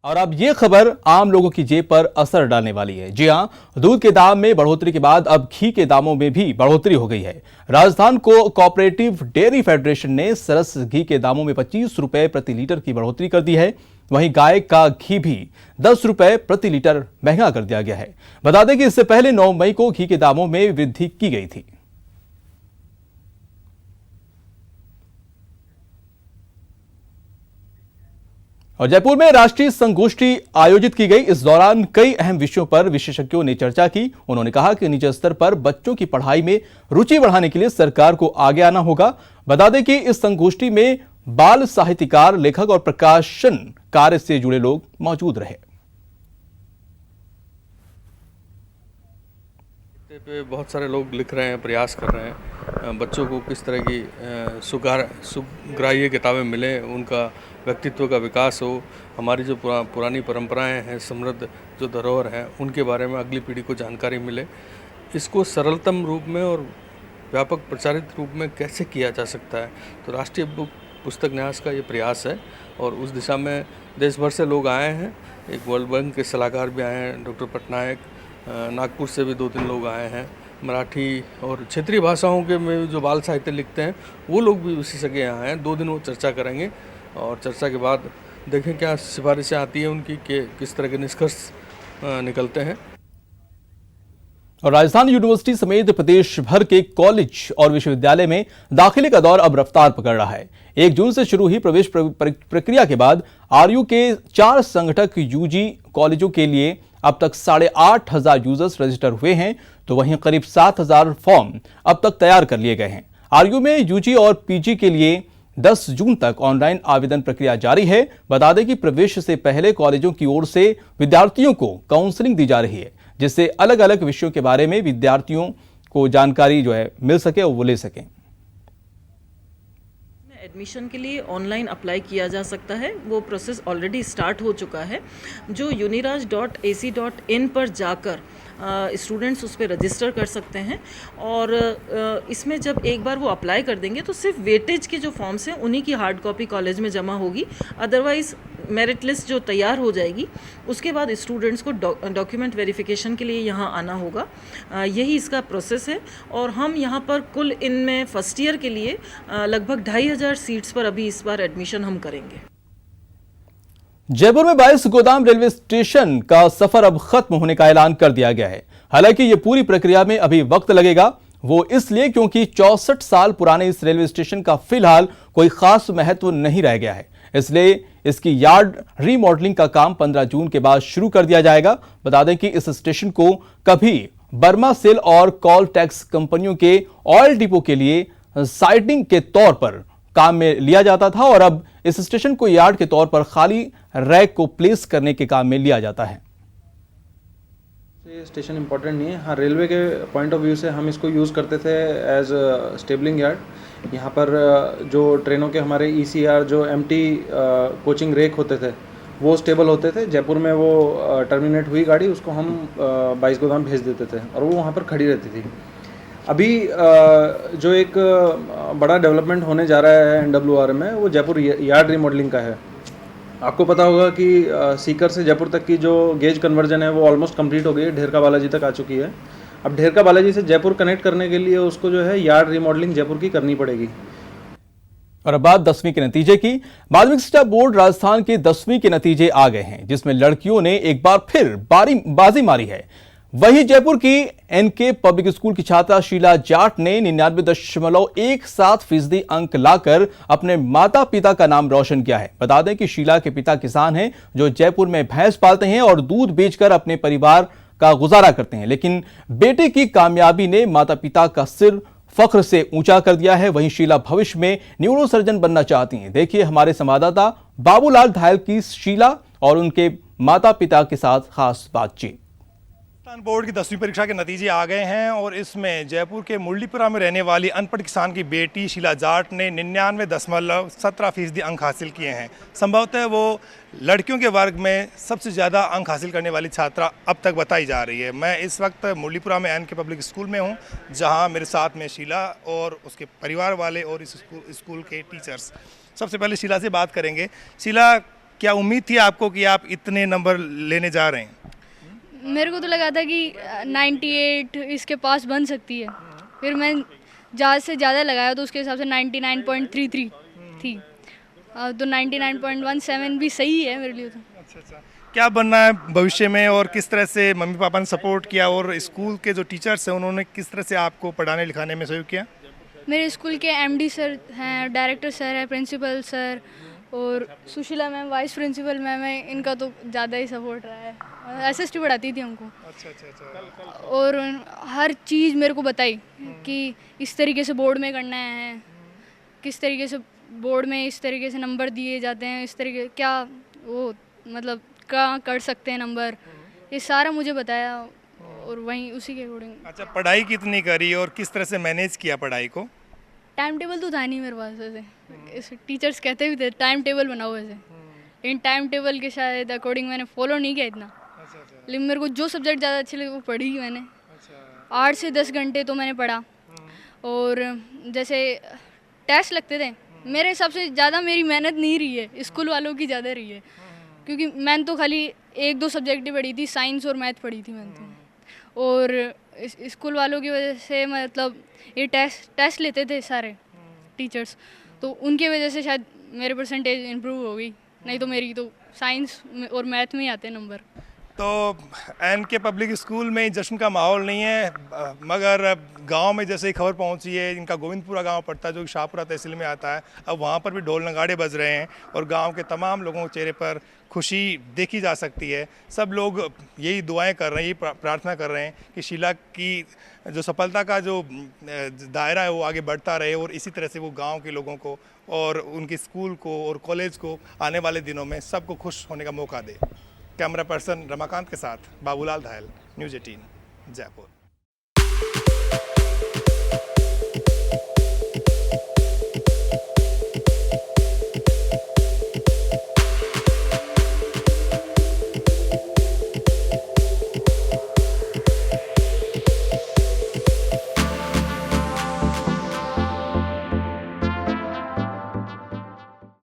और अब ये खबर आम लोगों की जेब पर असर डालने वाली है। जी हां, दूध के दाम में बढ़ोतरी के बाद अब घी के दामों में भी बढ़ोतरी हो गई है। राजस्थान को कोऑपरेटिव डेयरी फेडरेशन ने सरस घी के दामों में 25 रुपए प्रति लीटर की बढ़ोतरी कर दी है। वहीं गाय का घी भी 10 रुपए प्रति लीटर महंगा कर दिया गया है। बता दें कि इससे पहले 9 मई को घी के दामों में वृद्धि की गई थी। और जयपुर में राष्ट्रीय संगोष्ठी आयोजित की गई। इस दौरान कई अहम विषयों पर विशेषज्ञों ने चर्चा की। उन्होंने कहा कि निजी स्तर पर बच्चों की पढ़ाई में रुचि बढ़ाने के लिए सरकार को आगे आना होगा। बता दें कि इस संगोष्ठी में बाल साहित्यकार, लेखक और प्रकाशन कार्य से जुड़े लोग मौजूद रहे। पे बहुत सारे लोग लिख रहे हैं, प्रयास कर रहे हैं बच्चों को किस तरह की सुग्राह्य किताबें मिलें, उनका व्यक्तित्व का विकास हो, हमारी जो पुरानी परंपराएं हैं, समृद्ध जो धरोहर हैं, उनके बारे में अगली पीढ़ी को जानकारी मिले। इसको सरलतम रूप में और व्यापक प्रचारित रूप में कैसे किया जा सकता है, तो राष्ट्रीय पुस्तक न्यास का ये प्रयास है और उस दिशा में देश भर से लोग आए हैं। एक वर्ल्ड बैंक के सलाहकार भी आए हैं, डॉक्टर पटनायक, नागपुर से भी 2-3 लोग आए हैं। मराठी और क्षेत्रीय भाषाओं के में जो बाल साहित्य लिखते हैं वो लोग भी विशेषज्ञ यहाँ हैं। 2 दिन वो चर्चा करेंगे और चर्चा के बाद देखें क्या सिफारिशें आती हैं उनकी, कि किस तरह के निष्कर्ष निकलते हैं। और राजस्थान यूनिवर्सिटी समेत प्रदेश भर के कॉलेज और विश्वविद्यालय में दाखिले का दौर अब रफ्तार पकड़ रहा है। 1 जून से शुरू हुई प्रवेश प्रक्रिया के बाद आरयू के 4 संगठक यूजी कॉलेजों के लिए अब तक 8,500 यूजर्स रजिस्टर हुए हैं, तो वहीं करीब 7,000 फॉर्म अब तक तैयार कर लिए गए हैं। आरयू में यूजी और पीजी के लिए 10 जून तक ऑनलाइन आवेदन प्रक्रिया जारी है। बता दें कि प्रवेश से पहले कॉलेजों की ओर से विद्यार्थियों को काउंसलिंग दी जा रही है, जिससे अलग अलग विषयों के बारे में विद्यार्थियों को जानकारी मिल सके और वो ले सकें। एडमिशन के लिए ऑनलाइन अप्लाई किया जा सकता है, वो प्रोसेस ऑलरेडी स्टार्ट हो चुका है। जो uniraj.ac.in पर जाकर स्टूडेंट्स उस पर रजिस्टर कर सकते हैं और इसमें जब एक बार वो अप्लाई कर देंगे तो सिर्फ वेटेज के जो फॉर्म्स हैं उन्हीं की हार्ड कॉपी कॉलेज में जमा होगी। अदरवाइज़ मेरिट लिस्ट जो तैयार हो जाएगी उसके बाद स्टूडेंट्स को डॉक्यूमेंट वेरिफिकेशन के लिए यहाँ आना होगा। यही इसका प्रोसेस है और हम यहाँ पर कुल इनमें फर्स्ट ईयर के लिए लगभग 2,500 सीट्स पर अभी इस बार एडमिशन हम करेंगे। जयपुर में 22 गोदाम रेलवे स्टेशन का सफर अब खत्म होने का ऐलान कर दिया गया है। हालांकि ये पूरी प्रक्रिया में अभी वक्त लगेगा, वो इसलिए क्योंकि 64 साल पुराने इस रेलवे स्टेशन का फिलहाल कोई खास महत्व नहीं रह गया है। इसलिए इसकी यार्ड रीमॉडलिंग का काम 15 जून के बाद शुरू कर दिया जाएगा। बता दें कि इस स्टेशन को कभी बर्मा सेल और कॉल टैक्स कंपनियों के ऑयल डिपो के लिए साइटिंग के तौर पर काम में लिया जाता था और अब इस स्टेशन को यार्ड के तौर पर खाली रैक को प्लेस करने के काम में लिया जाता है। ये स्टेशन इंपॉर्टेंट नहीं है। हाँ, रेलवे के पॉइंट ऑफ व्यू से हम इसको यूज़ करते थे एज स्टेबलिंग यार्ड। यहाँ पर जो ट्रेनों के हमारे ECR जो एम्प्टी कोचिंग रेक होते थे वो स्टेबल होते थे। जयपुर में वो टर्मिनेट हुई गाड़ी, उसको हम 22 गोदाम भेज देते थे और वो वहाँ पर खड़ी रहती थी। अभी जो एक बड़ा डेवलपमेंट होने जा रहा है NWR में, वो जयपुर यार्ड रिमॉडलिंग का है। आपको पता होगा कि सीकर से जयपुर तक की जो गेज कन्वर्जन है वो ऑलमोस्ट कंप्लीट हो गई है, ढेरका बालाजी तक आ चुकी है। अब ढेरका बालाजी से जयपुर कनेक्ट करने के लिए उसको जो है यार्ड रिमॉडलिंग जयपुर की करनी पड़ेगी। और अब बात 10वीं के नतीजे की। माध्यमिक शिक्षा बोर्ड राजस्थान के 10वीं के नतीजे आ गए हैं, जिसमें लड़कियों ने एक बार फिर बाजी मारी है। वहीं जयपुर की NK पब्लिक स्कूल की छात्रा शीला जाट ने 99.17% अंक लाकर अपने माता पिता का नाम रोशन किया है। बता दें कि शीला के पिता किसान हैं जो जयपुर में भैंस पालते हैं और दूध बेचकर अपने परिवार का गुजारा करते हैं, लेकिन बेटे की कामयाबी ने माता पिता का सिर फख्र से ऊंचा कर दिया है। वहीं शीला भविष्य में न्यूरोसर्जन बनना चाहती हैं। देखिए हमारे संवाददाता बाबूलाल धायल की शीला और उनके माता पिता के साथ खास बातचीत। राजस्थान बोर्ड की 10वीं परीक्षा के नतीजे आ गए हैं और इसमें जयपुर के मुरलीपुरा में रहने वाली अनपढ़ किसान की बेटी शीला जाट ने 99.17% अंक हासिल किए हैं। संभवतः वो लड़कियों के वर्ग में सबसे ज़्यादा अंक हासिल करने वाली छात्रा अब तक बताई जा रही है। मैं इस वक्त मुरलीपुरा में NK पब्लिक स्कूल में हूँ, जहाँ मेरे साथ में शीला और उसके परिवार वाले और इस स्कूल के टीचर्स। सबसे पहले शीला से बात करेंगे। शीला, क्या उम्मीद थी आपको कि आप इतने नंबर लेने जा रहे हैं? मेरे को तो लगा था कि 98 इसके पास बन सकती है, फिर मैं ज़्यादा से ज़्यादा लगाया तो उसके हिसाब से 99.33 थी। तो 99.17 भी सही है मेरे लिए तो। अच्छा, क्या बनना है भविष्य में और किस तरह से मम्मी पापा ने सपोर्ट किया और स्कूल के जो टीचर्स हैं उन्होंने किस तरह से आपको पढ़ाने लिखाने में सहयोग किया? मेरे स्कूल के एमडी सर हैं, डायरेक्टर सर है, प्रिंसिपल सर और Sushila ma'am vice principal ma'am है, इनका तो ज़्यादा ही सपोर्ट रहा है। एसएसटी पढ़ाती थी हमको। अच्छा। और हर चीज़ मेरे को बताई कि इस तरीके से बोर्ड में करना है, किस तरीके से बोर्ड में इस तरीके से नंबर दिए जाते हैं, इस तरीके क्या वो मतलब कहाँ कर सकते हैं नंबर, ये सारा मुझे बताया और वहीं उसी के अकॉर्डिंग। अच्छा, पढ़ाई कितनी करी और किस तरह से मैनेज किया पढ़ाई को? टाइम टेबल तो था नहीं मेरे पास वैसे, टीचर्स कहते भी थे टाइम टेबल बनाओ वैसे, लेकिन टाइम टेबल के शायद अकॉर्डिंग मैंने फॉलो नहीं किया इतना। लेकिन मेरे को जो सब्जेक्ट ज़्यादा अच्छे लगे वो पढ़ी ही मैंने। 8 से 10 घंटे तो मैंने पढ़ा। और जैसे टेस्ट लगते थे, मेरे हिसाब से ज़्यादा मेरी मेहनत नहीं रही है, स्कूल वालों की ज़्यादा रही है, क्योंकि मैंने तो खाली 1-2 सब्जेक्ट ही पढ़ी थी, साइंस और मैथ पढ़ी थी मैंने तो। और स्कूल वालों की वजह से मतलब ये टेस्ट लेते थे सारे टीचर्स, तो उनकी वजह से शायद मेरे परसेंटेज इम्प्रूव हो गई, नहीं तो मेरी तो साइंस और मैथ में ही आते नंबर। तो एनके पब्लिक स्कूल में जश्न का माहौल नहीं है, मगर गांव में जैसे ही खबर पहुंची है, इनका गोविंदपुरा गांव पड़ता है जो कि शाहपुरा तहसील में आता है, अब वहां पर भी ढोल नगाड़े बज रहे हैं और गांव के तमाम लोगों के चेहरे पर खुशी देखी जा सकती है। सब लोग यही दुआएं कर रहे हैं, यही प्रार्थना कर रहे हैं कि शीला की जो सफलता का जो दायरा है वो आगे बढ़ता रहे और इसी तरह से वो गांव के लोगों को और उनके स्कूल को और कॉलेज को आने वाले दिनों में सबको खुश होने का मौका दे। कैमरा पर्सन रमाकांत के साथ बाबूलाल धायल, न्यूज़ 18 जयपुर।